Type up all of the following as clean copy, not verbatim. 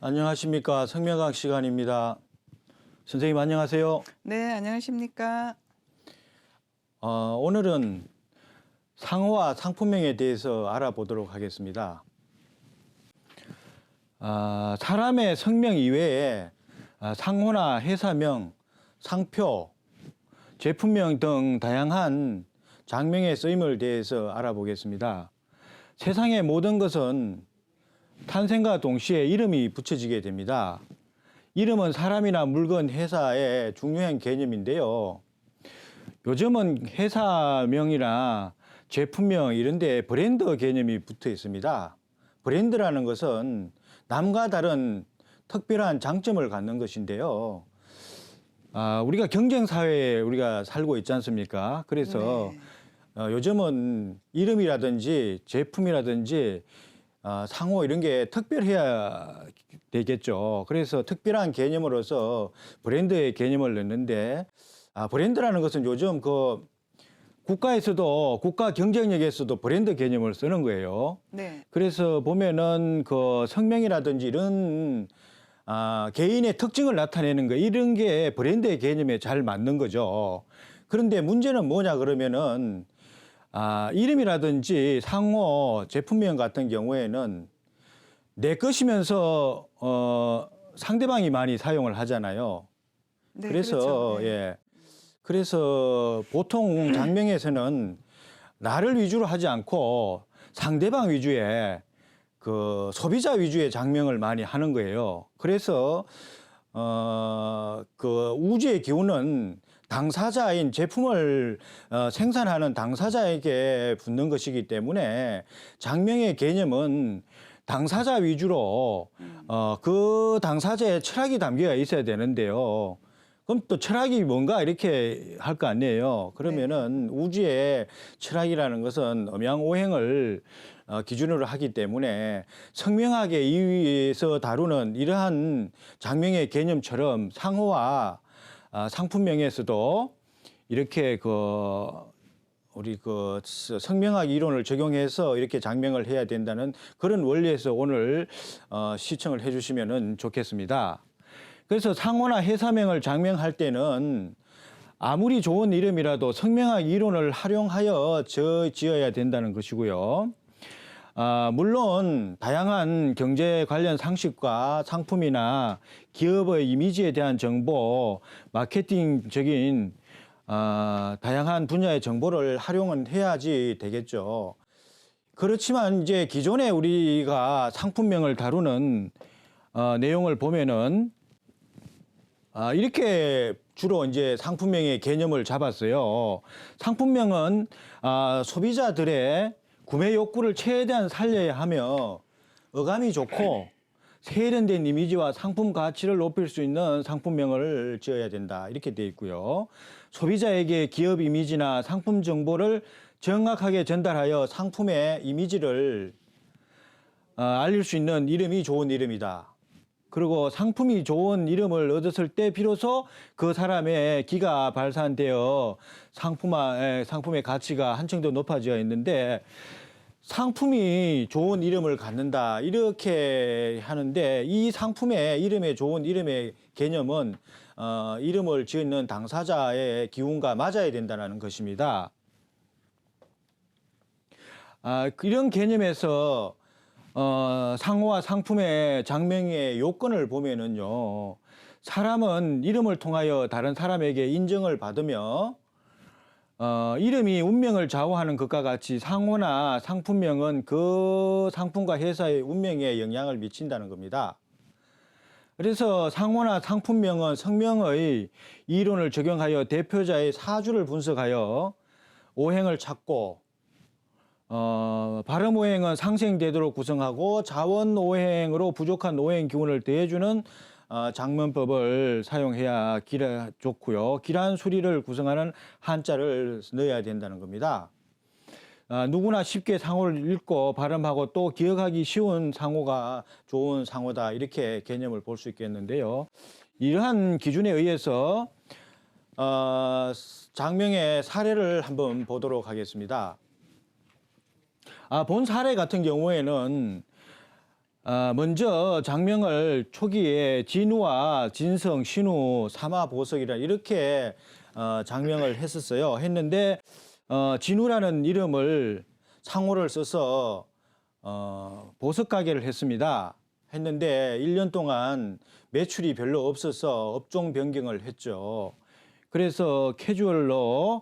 안녕하십니까. 성명학 시간입니다. 선생님 안녕하세요. 네, 안녕하십니까. 오늘은 상호와 상품명에 대해서 알아보도록 하겠습니다. 사람의 성명 이외에 상호나 회사명, 상표, 제품명 등 다양한 장명의 쓰임을 대해서 알아보겠습니다. 세상의 모든 것은 탄생과 동시에 이름이 붙여지게 됩니다. 이름은 사람이나 물건, 회사의 중요한 개념인데요. 요즘은 회사명이나 제품명 이런 데 브랜드 개념이 붙어 있습니다. 브랜드라는 것은 남과 다른 특별한 장점을 갖는 것인데요. 우리가 경쟁사회에 우리가 살고 있지 않습니까? 그래서 네. 요즘은 이름이라든지 제품이라든지 상호 이런 게 특별해야 되겠죠. 그래서 특별한 개념으로서 브랜드의 개념을 넣는데 브랜드라는 것은 요즘 그 국가에서도 국가 경쟁력에서도 브랜드 개념을 쓰는 거예요. 네. 그래서 보면은 그 성명이라든지 이런 개인의 특징을 나타내는 거 이런 게 브랜드의 개념에 잘 맞는 거죠. 그런데 문제는 뭐냐 그러면은 이름이라든지 상호, 제품명 같은 경우에는 내 것이면서 상대방이 많이 사용을 하잖아요. 네, 그래서 그렇죠. 네. 예. 그래서 보통 장명에서는 나를 위주로 하지 않고 상대방 위주의 그 소비자 위주의 장명을 많이 하는 거예요. 그래서 그 우주의 기운은 당사자인 제품을 생산하는 당사자에게 붙는 것이기 때문에 장명의 개념은 당사자 위주로 그 당사자의 철학이 담겨 있어야 되는데요. 그럼 또 철학이 뭔가 이렇게 할 거 아니에요. 그러면은 우주의 철학이라는 것은 음양오행을 기준으로 하기 때문에 성명학에 의해서 다루는 이러한 장명의 개념처럼 상호와 상품명에서도 이렇게 우리 성명학 이론을 적용해서 이렇게 장명을 해야 된다는 그런 원리에서 오늘 시청을 해주시면 좋겠습니다. 그래서 상호나 회사명을 장명할 때는 아무리 좋은 이름이라도 성명학 이론을 활용하여 지어야 된다는 것이고요. 물론 다양한 경제 관련 상식과 상품이나 기업의 이미지에 대한 정보, 마케팅적인 다양한 분야의 정보를 활용은 해야지 되겠죠. 그렇지만 이제 기존에 우리가 상품명을 다루는 내용을 보면은 이렇게 주로 이제 상품명의 개념을 잡았어요. 상품명은 소비자들의 구매 욕구를 최대한 살려야 하며 어감이 좋고 세련된 이미지와 상품 가치를 높일 수 있는 상품명을 지어야 된다. 이렇게 돼 있고요. 소비자에게 기업 이미지나 상품 정보를 정확하게 전달하여 상품의 이미지를 알릴 수 있는 이름이 좋은 이름이다. 그리고 상품이 좋은 이름을 얻었을 때 비로소 그 사람의 기가 발산되어 상품의 가치가 한층 더 높아져 있는데 상품이 좋은 이름을 갖는다 이렇게 하는데 이 상품의 이름의 좋은 이름의 개념은 이름을 지은 당사자의 기운과 맞아야 된다는 것입니다. 이런 개념에서 상호와 상품의 장명의 요건을 보면은요, 사람은 이름을 통하여 다른 사람에게 인정을 받으며 이름이 운명을 좌우하는 것과 같이 상호나 상품명은 그 상품과 회사의 운명에 영향을 미친다는 겁니다. 그래서 상호나 상품명은 성명의 이론을 적용하여 대표자의 사주를 분석하여 오행을 찾고 발음오행은 상생되도록 구성하고 자원오행으로 부족한 오행 기운을 더해주는 장문법을 사용해야 좋고요. 길한 수리를 구성하는 한자를 넣어야 된다는 겁니다. 누구나 쉽게 상호를 읽고 발음하고 또 기억하기 쉬운 상호가 좋은 상호다 이렇게 개념을 볼 수 있겠는데요. 이러한 기준에 의해서 장명의 사례를 한번 보도록 하겠습니다. 본 사례 같은 경우에는 먼저 장명을 초기에 진우와 진성, 신우, 삼화보석이라 이렇게 장명을 했었어요. 했는데 진우라는 이름을 상호를 써서 보석 가게를 했습니다. 했는데 1년 동안 매출이 별로 없어서 업종 변경을 했죠. 그래서 캐주얼로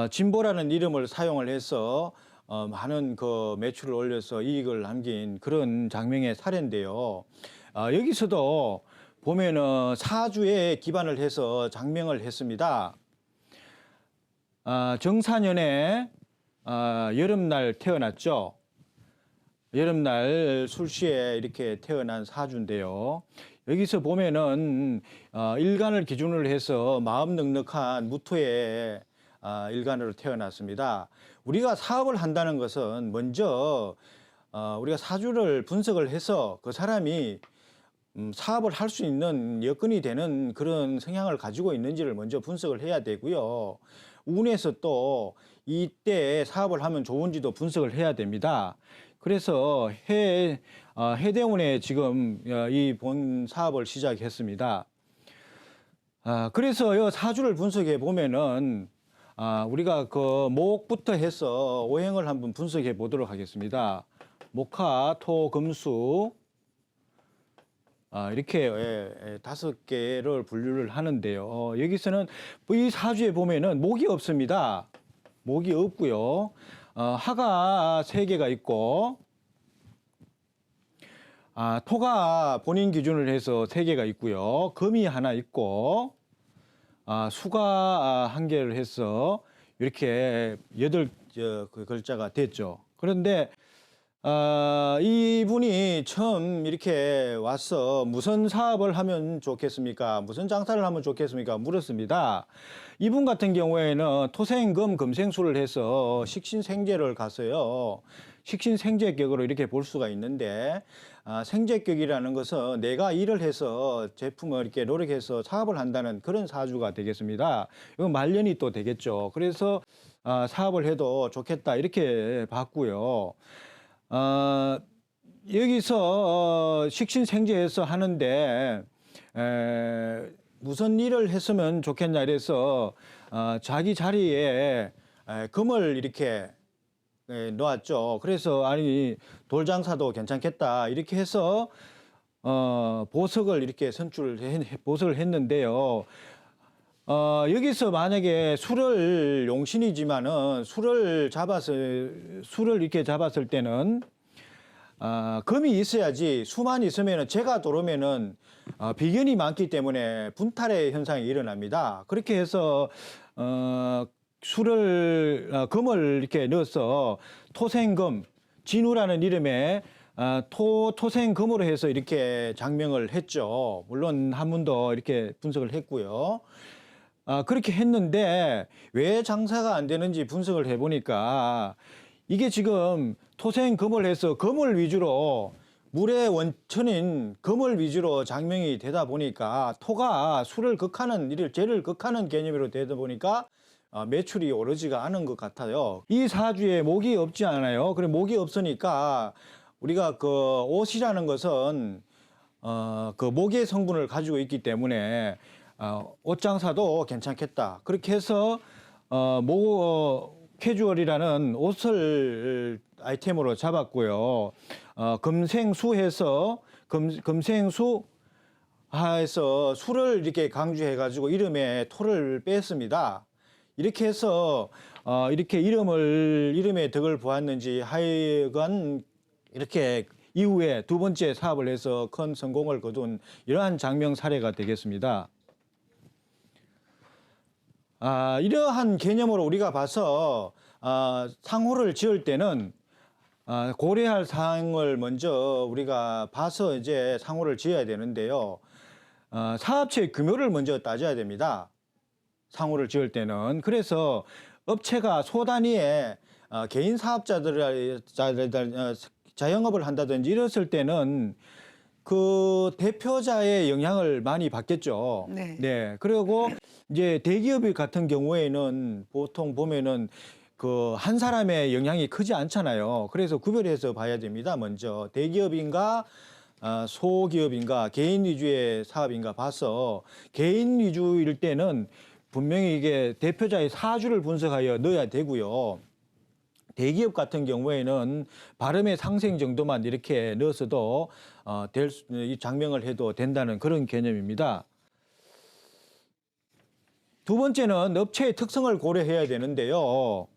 진보라는 이름을 사용을 해서 많은 그 매출을 올려서 이익을 남긴 그런 장명의 사례인데요. 여기서도 보면은 사주에 기반을 해서 장명을 했습니다. 정사년에 여름날 태어났죠. 여름날 술시에 이렇게 태어난 사주인데요. 여기서 보면은 일간을 기준으로 해서 마음 넉넉한 무토의 일간으로 태어났습니다. 우리가 사업을 한다는 것은 먼저 우리가 사주를 분석을 해서 그 사람이 사업을 할 수 있는 여건이 되는 그런 성향을 가지고 있는지를 먼저 분석을 해야 되고요. 운에서 또 이때 사업을 하면 좋은지도 분석을 해야 됩니다. 그래서 해대운에 지금 이 본 사업을 시작했습니다. 그래서 이 사주를 분석해 보면은 우리가 그 목부터 해서 오행을 한번 분석해 보도록 하겠습니다. 목화, 토, 금수 이렇게 5개를 분류를 하는데요. 여기서는 이 사주에 보면은 목이 없습니다. 목이 없고요. 화가 3개가 있고 토가 본인 기준을 해서 3개가 있고요. 금이 하나 있고 수가 1개를 해서 이렇게 8 글자가 됐죠. 그런데 이분이 처음 이렇게 와서 무슨 사업을 하면 좋겠습니까? 무슨 장사를 하면 좋겠습니까? 물었습니다. 이분 같은 경우에는 토생금 금생수를 해서 식신생재를 갔어요. 식신생재격으로 이렇게 볼 수가 있는데 생재격이라는 것은 내가 일을 해서 제품을 이렇게 노력해서 사업을 한다는 그런 사주가 되겠습니다. 이건 말년이 또 되겠죠. 그래서 사업을 해도 좋겠다 이렇게 봤고요. 여기서 식신생재해서 하는데 무슨 일을 했으면 좋겠냐 이래서 자기 자리에 금을 이렇게 놓았죠. 그래서 아니 돌장사도 괜찮겠다 이렇게 해서 보석을 이렇게 보석을 했는데요. 여기서 만약에 술을 용신이지만은 술을 이렇게 잡았을 때는 금이 있어야지 수만 있으면은 재가 들어오면은 비견이 많기 때문에 분탈의 현상이 일어납니다. 그렇게 해서 금을 이렇게 넣어서 토생금 진우라는 이름의 토생금으로 해서 이렇게 장명을 했죠. 물론 한문도 이렇게 분석을 했고요. 그렇게 했는데 왜 장사가 안 되는지 분석을 해보니까 이게 지금 토생금을 해서 금을 위주로 물의 원천인 금을 위주로 장명이 되다 보니까 토가 술을 극하는 재를 극하는 개념으로 되다 보니까 매출이 오르지가 않은 것 같아요. 이 사주에 목이 없지 않아요. 그래 목이 없으니까 우리가 그 옷이라는 것은 그 목의 성분을 가지고 있기 때문에 옷 장사도 괜찮겠다. 그렇게 해서 캐주얼이라는 옷을 아이템으로 잡았고요. 금생수해서 금생수 해서 수를 이렇게 강조해 가지고 이름에 토를 뺐습니다. 이렇게 해서 이렇게 이름에 덕을 보았는지 하여간 이렇게 이후에 2번째 사업을 해서 큰 성공을 거둔 이러한 장명 사례가 되겠습니다. 이러한 개념으로 우리가 봐서 상호를 지을 때는 고려할 사항을 먼저 우리가 봐서 이제 상호를 지어야 되는데요. 사업체의 규모를 먼저 따져야 됩니다. 상호를 지을 때는. 그래서 업체가 소단위에 개인 사업자들 자영업을 한다든지 이랬을 때는 그 대표자의 영향을 많이 받겠죠. 네. 그리고 이제 대기업 같은 경우에는 보통 보면은 그 한 사람의 영향이 크지 않잖아요. 그래서 구별해서 봐야 됩니다. 먼저 대기업인가 소기업인가 개인 위주의 사업인가 봐서 개인 위주일 때는 분명히 이게 대표자의 사주를 분석하여 넣어야 되고요. 대기업 같은 경우에는 발음의 상생 정도만 이렇게 넣어서도 이 장명을 해도 된다는 그런 개념입니다. 두 번째는 업체의 특성을 고려해야 되는데요.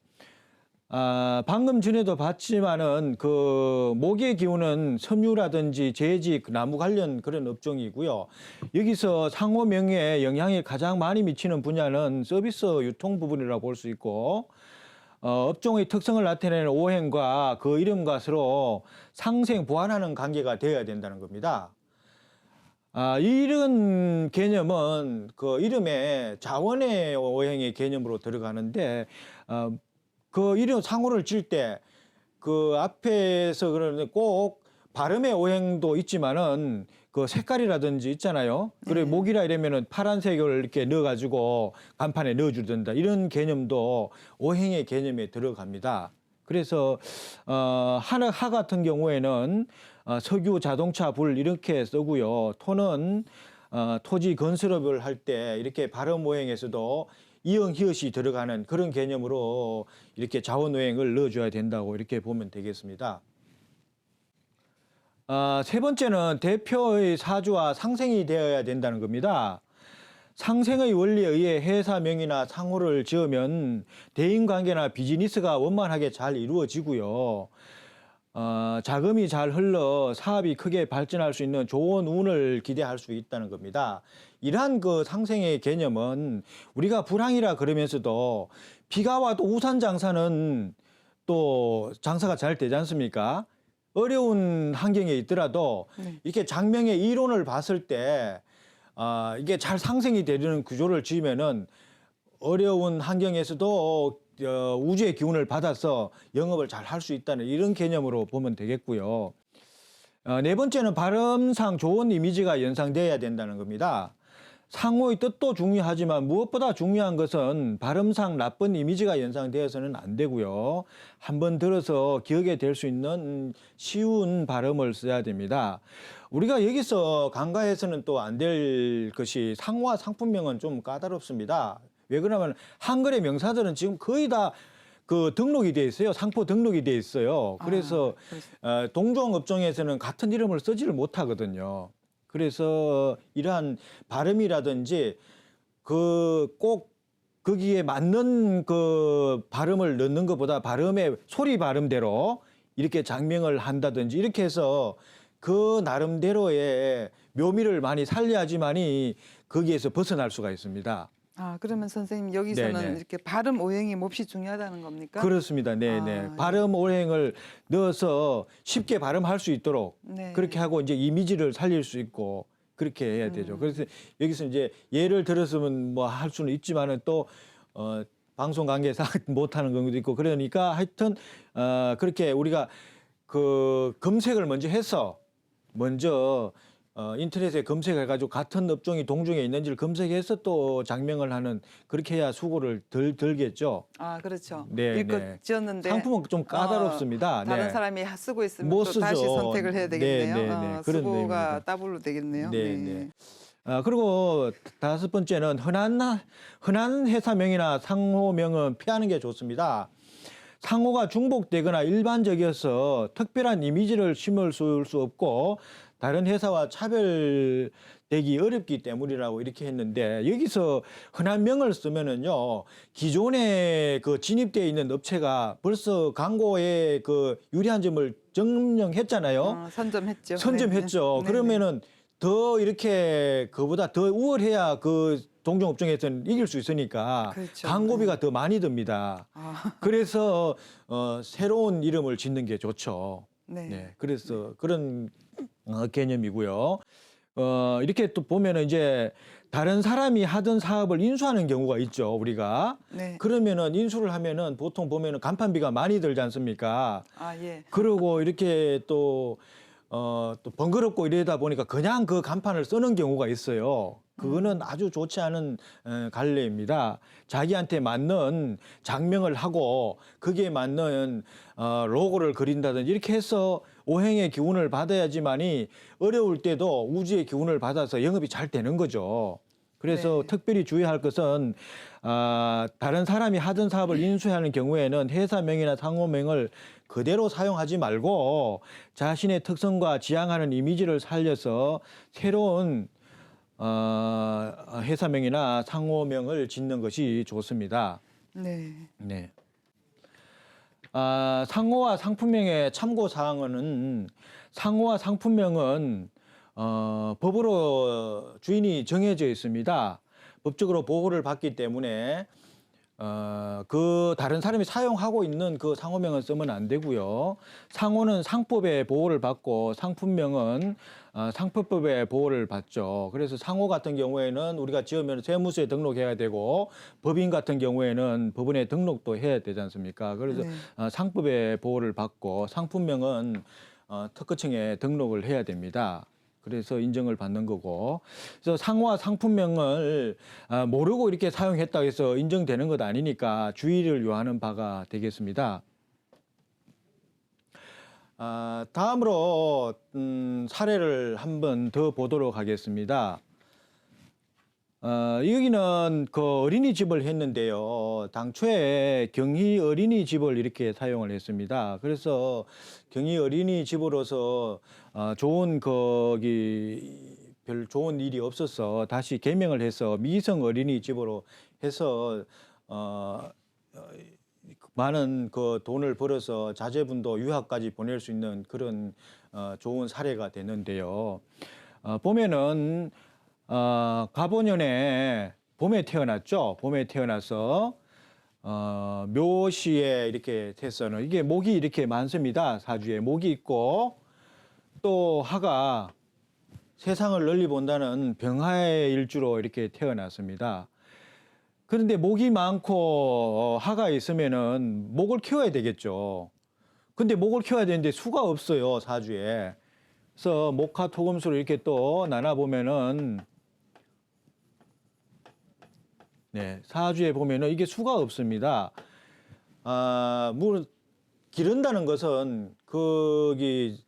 방금 전에도 봤지만은 그 목의 기운은 섬유라든지 제지, 나무 관련 그런 업종이고요. 여기서 상호 명예에 영향이 가장 많이 미치는 분야는 서비스 유통 부분이라고 볼 수 있고, 업종의 특성을 나타내는 오행과 그 이름과 서로 상생 보완하는 관계가 되어야 된다는 겁니다. 이런 개념은 그 이름에 자원의 오행의 개념으로 들어가는데, 그 이름 상호를 질 때 그 앞에서 그러는 꼭 발음의 오행도 있지만은 그 색깔이라든지 있잖아요. 그래 목이라 이러면은 파란색을 이렇게 넣어가지고 간판에 넣어주든다 이런 개념도 오행의 개념에 들어갑니다. 그래서 하 같은 경우에는 석유, 자동차, 불 이렇게 쓰고요. 토는 토지 건설업을 할 때 이렇게 발음 오행에서도 이응, 히읗이 들어가는 그런 개념으로 이렇게 자원오행을 넣어줘야 된다고 이렇게 보면 되겠습니다. 세 번째는 대표의 사주와 상생이 되어야 된다는 겁니다. 상생의 원리에 의해 회사명이나 상호를 지으면 대인관계나 비즈니스가 원만하게 잘 이루어지고요. 자금이 잘 흘러 사업이 크게 발전할 수 있는 좋은 운을 기대할 수 있다는 겁니다. 이러한 그 상생의 개념은 우리가 불황이라 그러면서도 비가 와도 우산 장사는 또 장사가 잘 되지 않습니까? 어려운 환경에 있더라도 이렇게 장명의 이론을 봤을 때 이게 잘 상생이 되는 구조를 지으면은 어려운 환경에서도 우주의 기운을 받아서 영업을 잘 할 수 있다는 이런 개념으로 보면 되겠고요. 네 번째는 발음상 좋은 이미지가 연상돼야 된다는 겁니다. 상호의 뜻도 중요하지만 무엇보다 중요한 것은 발음상 나쁜 이미지가 연상되어서는 안 되고요. 한번 들어서 기억에 될 수 있는 쉬운 발음을 써야 됩니다. 우리가 여기서 간과해서는 또 안 될 것이 상호와 상품명은 좀 까다롭습니다. 왜 그러냐면 한글의 명사들은 지금 거의 다 그 등록이 돼 있어요. 상표 등록이 돼 있어요. 그래서 동종 업종에서는 같은 이름을 쓰지를 못하거든요. 그래서 이러한 발음이라든지 그 꼭 거기에 맞는 그 발음을 넣는 것보다 발음의 소리 발음대로 이렇게 장명을 한다든지 이렇게 해서 그 나름대로의 묘미를 많이 살려야지만이 거기에서 벗어날 수가 있습니다. 그러면 선생님 여기서는 네네. 이렇게 발음 오행이 몹시 중요하다는 겁니까? 그렇습니다. 네네. 아, 발음 오행을 넣어서 쉽게 발음할 수 있도록 네. 그렇게 하고 이제 이미지를 살릴 수 있고 그렇게 해야 되죠. 그래서 여기서 이제 예를 들었으면 뭐 할 수는 있지만은 또 방송 관계상 못하는 경우도 있고 그러니까 하여튼 그렇게 우리가 그 검색을 먼저 해서 먼저 인터넷에 검색해가지고 같은 업종이 동종에 있는지를 검색해서 또 장명을 하는 그렇게 해야 수고를 덜 들겠죠. 그렇죠. 네, 이것 네. 지었는데 상품은 좀 까다롭습니다. 다른 네. 사람이 쓰고 있으면 못 또 다시 쓰죠. 선택을 해야 되겠네요. 네, 네, 네. 그런 수고가 내용입니다. 더블로 되겠네요. 네, 네. 그리고 다섯 번째는 흔한 회사명이나 상호명은 피하는 게 좋습니다. 상호가 중복되거나 일반적이어서 특별한 이미지를 심을 수 없고 다른 회사와 차별되기 어렵기 때문이라고 이렇게 했는데 여기서 흔한 명을 쓰면은요 기존에 그 진입되어 있는 업체가 벌써 광고에 그 유리한 점을 증명했잖아요. 선점했죠. 선점했죠. 네, 네. 그러면은 더 이렇게 그보다 더 우월해야 그 동종 업종에서는 이길 수 있으니까 그렇죠. 광고비가 더 많이 듭니다. 그래서 새로운 이름을 짓는 게 좋죠. 네. 네, 그래서 그런 개념이고요. 이렇게 또 보면은 이제 다른 사람이 하던 사업을 인수하는 경우가 있죠, 우리가. 네. 그러면은 인수를 하면은 보통 보면은 간판비가 많이 들지 않습니까? 예. 그러고 이렇게 또 번거롭고 이러다 보니까 그냥 그 간판을 쓰는 경우가 있어요. 그거는 아주 좋지 않은 갈래입니다. 자기한테 맞는 장명을 하고 거기에 맞는 로고를 그린다든지 이렇게 해서 오행의 기운을 받아야지만이 어려울 때도 우주의 기운을 받아서 영업이 잘 되는 거죠. 그래서 네. 특별히 주의할 것은 다른 사람이 하던 사업을 인수하는 경우에는 회사명이나 상호명을 그대로 사용하지 말고 자신의 특성과 지향하는 이미지를 살려서 새로운 회사명이나 상호명을 짓는 것이 좋습니다. 네. 네. 상호와 상품명의 참고 사항은 상호와 상품명은 법으로 주인이 정해져 있습니다. 법적으로 보호를 받기 때문에 그 다른 사람이 사용하고 있는 그 상호명은 쓰면 안 되고요. 상호는 상법의 보호를 받고 상품명은 상표법의 보호를 받죠. 그래서 상호 같은 경우에는 우리가 지으면 세무서에 등록해야 되고 법인 같은 경우에는 법원에 등록도 해야 되지 않습니까? 그래서 네. 상법의 보호를 받고 상품명은 특허청에 등록을 해야 됩니다. 그래서 인정을 받는 거고, 그래서 상호와 상품명을 모르고 이렇게 사용했다고 해서 인정되는 것 아니니까 주의를 요하는 바가 되겠습니다. 다음으로 사례를 한 번 더 보도록 하겠습니다. 여기는 그 어린이집을 했는데요. 당초에 경희 어린이집을 이렇게 사용을 했습니다. 그래서 경희 어린이집으로서 좋은 별 좋은 일이 없어서 다시 개명을 해서 미성 어린이집으로 해서 많은 그 돈을 벌어서 자제분도 유학까지 보낼 수 있는 그런 좋은 사례가 됐는데요. 보면은 가보년에 봄에 태어났죠. 봄에 태어나서 묘시에 이렇게 됐어는 이게 목이 이렇게 많습니다. 사주에 목이 있고 또 하가 세상을 널리 본다는 병화의 일주로 이렇게 태어났습니다. 그런데 목이 많고 하가 있으면은 목을 키워야 되겠죠. 근데 목을 키워야 되는데 수가 없어요, 사주에. 그래서 목화 토금수를 이렇게 또 나눠 보면은 네, 사주에 보면은 이게 수가 없습니다. 물 기른다는 것은 거기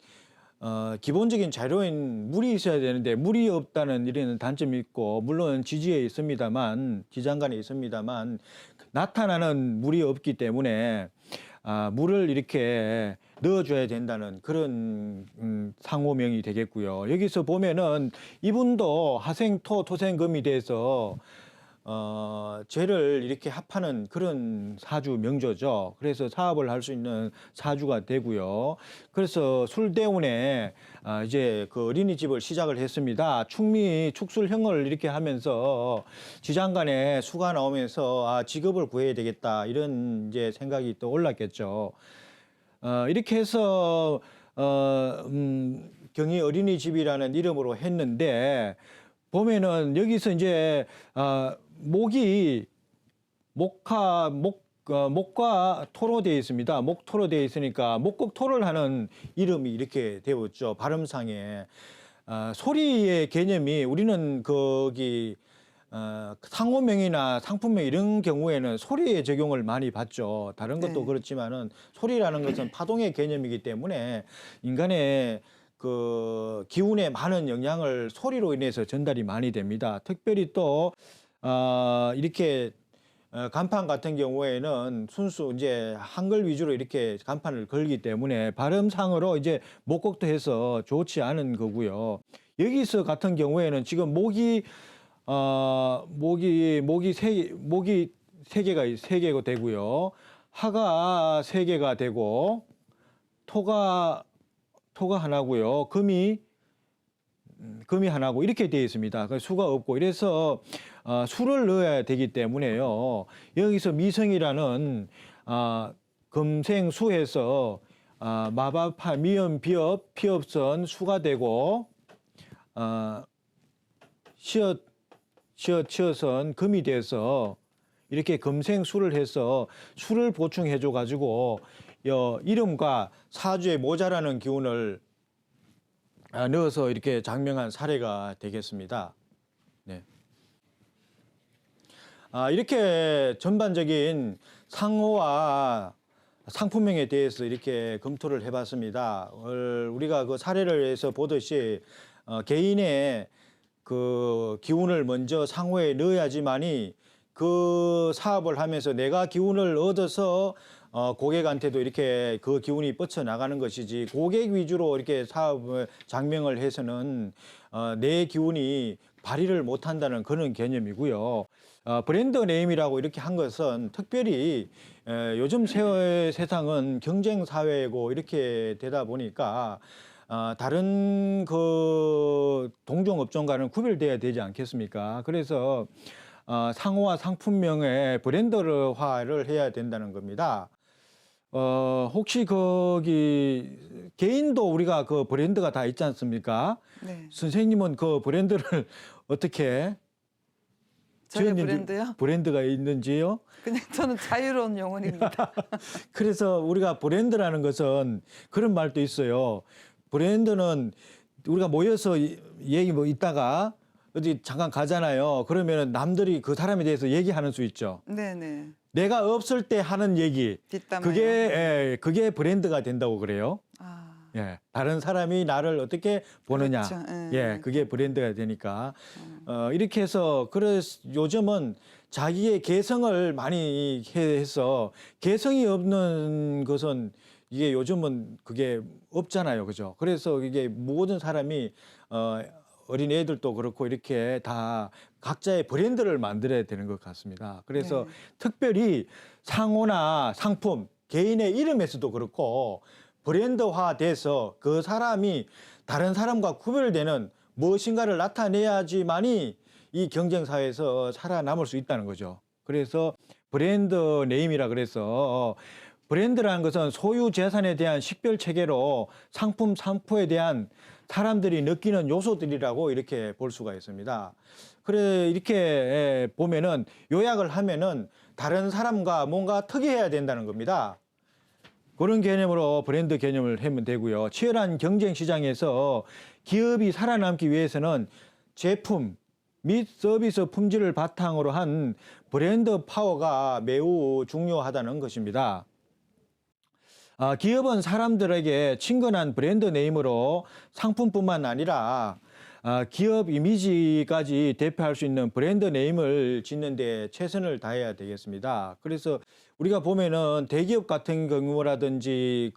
기본적인 자료인 물이 있어야 되는데 물이 없다는 이런 단점이 있고, 물론 지지에 있습니다만, 지장간에 있습니다만 나타나는 물이 없기 때문에 물을 이렇게 넣어줘야 된다는 그런 상호명이 되겠고요. 여기서 보면은 이분도 하생토 토생금이 돼서 죄를 이렇게 합하는 그런 사주 명조죠. 그래서 사업을 할 수 있는 사주가 되고요. 그래서 술대운에 이제 그 어린이집을 시작을 했습니다. 충미 축술형을 이렇게 하면서 지장간에 수가 나오면서 직업을 구해야 되겠다 이런 이제 생각이 또 올랐겠죠. 이렇게 해서 경희 어린이집이라는 이름으로 했는데, 보면은 여기서 이제 목이 목과 토로 되어 있습니다. 목토로 되어 있으니까 목곡토를 하는 이름이 이렇게 되었죠. 발음상에. 소리의 개념이 우리는 거기 상호명이나 상품명 이런 경우에는 소리의 적용을 많이 받죠. 다른 것도 네. 그렇지만은 소리라는 것은 파동의 개념이기 때문에 인간의 그 기운에 많은 영향을 소리로 인해서 전달이 많이 됩니다. 특별히 또 이렇게 간판 같은 경우에는 순수 이제 한글 위주로 이렇게 간판을 걸기 때문에 발음상으로 이제 목곡도 해서 좋지 않은 거고요. 여기서 같은 경우에는 지금 목이 세 개가 되고요. 하가 세 개가 되고 토가 하나고요. 금이 하나고 이렇게 되어 있습니다. 수가 없고 이래서 수를 넣어야 되기 때문에요. 여기서 미성이라는 금생수에서 마바파 미음 비업 피업선 수가 되고 치어선 금이 돼서 이렇게 금생수를 해서 수를 보충해 줘 가지고 이름과 사주에 모자라는 기운을 넣어서 이렇게 장명한 사례가 되겠습니다. 네. 이렇게 전반적인 상호와 상품명에 대해서 이렇게 검토를 해봤습니다. 우리가 그 사례를 해서 보듯이 개인의 그 기운을 먼저 상호에 넣어야지만이 그 사업을 하면서 내가 기운을 얻어서 고객한테도 이렇게 그 기운이 뻗쳐나가는 것이지, 고객 위주로 이렇게 사업을 장명을 해서는 내 기운이 발휘를 못한다는 그런 개념이고요. 브랜드 네임이라고 이렇게 한 것은 특별히 요즘 세상은 경쟁 사회고 이렇게 되다 보니까 다른 그 동종 업종과는 구별돼야 되지 않겠습니까? 그래서 상호와 상품명의 브랜드화를 해야 된다는 겁니다. 혹시 거기 개인도 우리가 그 브랜드가 다 있지 않습니까? 네. 선생님은 그 브랜드를 어떻게 저의 지었는지, 브랜드요? 브랜드가 있는지요? 그냥 저는 자유로운 영혼입니다. 그래서 우리가 브랜드라는 것은 그런 말도 있어요. 브랜드는 우리가 모여서 얘기 뭐 있다가 어디 잠깐 가잖아요. 그러면 남들이 그 사람에 대해서 얘기하는 수 있죠. 네네. 내가 없을 때 하는 얘기. 뒷담화요. 그게 브랜드가 된다고 그래요. 아, 예, 다른 사람이 나를 어떻게 보느냐. 그렇죠. 예, 그게 브랜드가 되니까. 이렇게 해서, 요즘은 자기의 개성을 많이 해서, 개성이 없는 것은 이게 요즘은 그게 없잖아요. 그죠? 그래서 이게 모든 사람이, 어린 애들도 그렇고 이렇게 다 각자의 브랜드를 만들어야 되는 것 같습니다. 그래서 네. 특별히 상호나 상품, 개인의 이름에서도 그렇고 브랜드화돼서 그 사람이 다른 사람과 구별되는 무엇인가를 나타내야지만이 이 경쟁 사회에서 살아남을 수 있다는 거죠. 그래서 브랜드 네임이라 그래서 브랜드라는 것은 소유 재산에 대한 식별 체계로 상품, 상표에 대한 사람들이 느끼는 요소들이라고 이렇게 볼 수가 있습니다. 그래, 이렇게 보면은 요약을 하면은 다른 사람과 뭔가 특이해야 된다는 겁니다. 그런 개념으로 브랜드 개념을 하면 되고요. 치열한 경쟁 시장에서 기업이 살아남기 위해서는 제품 및 서비스 품질을 바탕으로 한 브랜드 파워가 매우 중요하다는 것입니다. 기업은 사람들에게 친근한 브랜드 네임으로 상품뿐만 아니라 기업 이미지까지 대표할 수 있는 브랜드 네임을 짓는 데 최선을 다해야 되겠습니다. 그래서 우리가 보면은 대기업 같은 경우라든지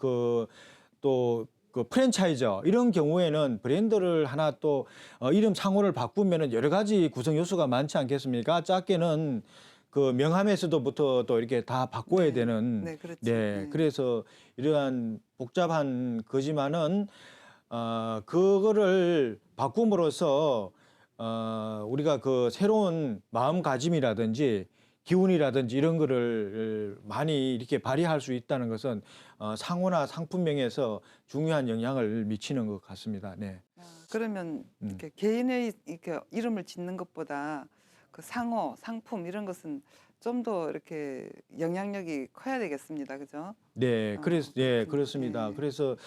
또 그 프랜차이저 이런 경우에는 브랜드를 하나 또 이름 상호를 바꾸면은 여러 가지 구성 요소가 많지 않겠습니까? 작게는 그 명함에서도부터 또 이렇게 다 바꿔야 네. 되는. 네, 그렇죠. 네, 네. 그래서 이러한 복잡한 거지만은 그거를 바꿈으로써 우리가 그 새로운 마음가짐이라든지 기운이라든지 이런 거를 많이 이렇게 발휘할 수 있다는 것은 상호나 상품명에서 중요한 영향을 미치는 것 같습니다. 네. 그러면 이렇게 개인의 이렇게 이름을 짓는 것보다 그 상호, 상품 이런 것은 좀 더 이렇게 영향력이 커야 되겠습니다. 그죠? 네, 그렇군요. 그렇습니다. 네. 그래서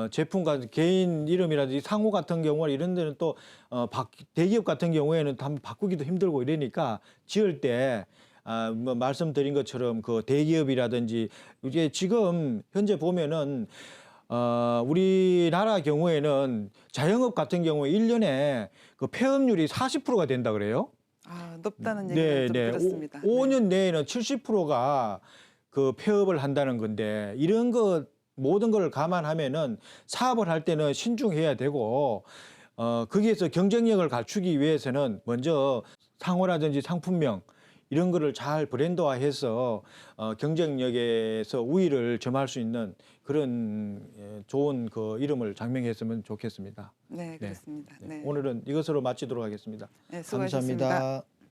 제품과 개인 이름이라든지 상호 같은 경우는 이런 데는 또 대기업 같은 경우에는 한번 바꾸기도 힘들고 이러니까 지을 때 뭐 말씀드린 것처럼 그 대기업이라든지 이게 지금 현재 보면은 우리나라 경우에는 자영업 같은 경우에 1년에 그 폐업률이 40%가 된다 그래요. 아, 높다는 얘기를 좀 들었습니다. 5년 내에는 70%가 그 폐업을 한다는 건데 이런 것 모든 걸 감안하면은 사업을 할 때는 신중해야 되고 거기에서 경쟁력을 갖추기 위해서는 먼저 상호라든지 상품명 이런 거를 잘 브랜드화해서 경쟁력에서 우위를 점할 수 있는 그런 좋은 그 이름을 장명했으면 좋겠습니다. 네, 그렇습니다. 네. 오늘은 이것으로 마치도록 하겠습니다. 네, 수고하셨습니다. 감사합니다.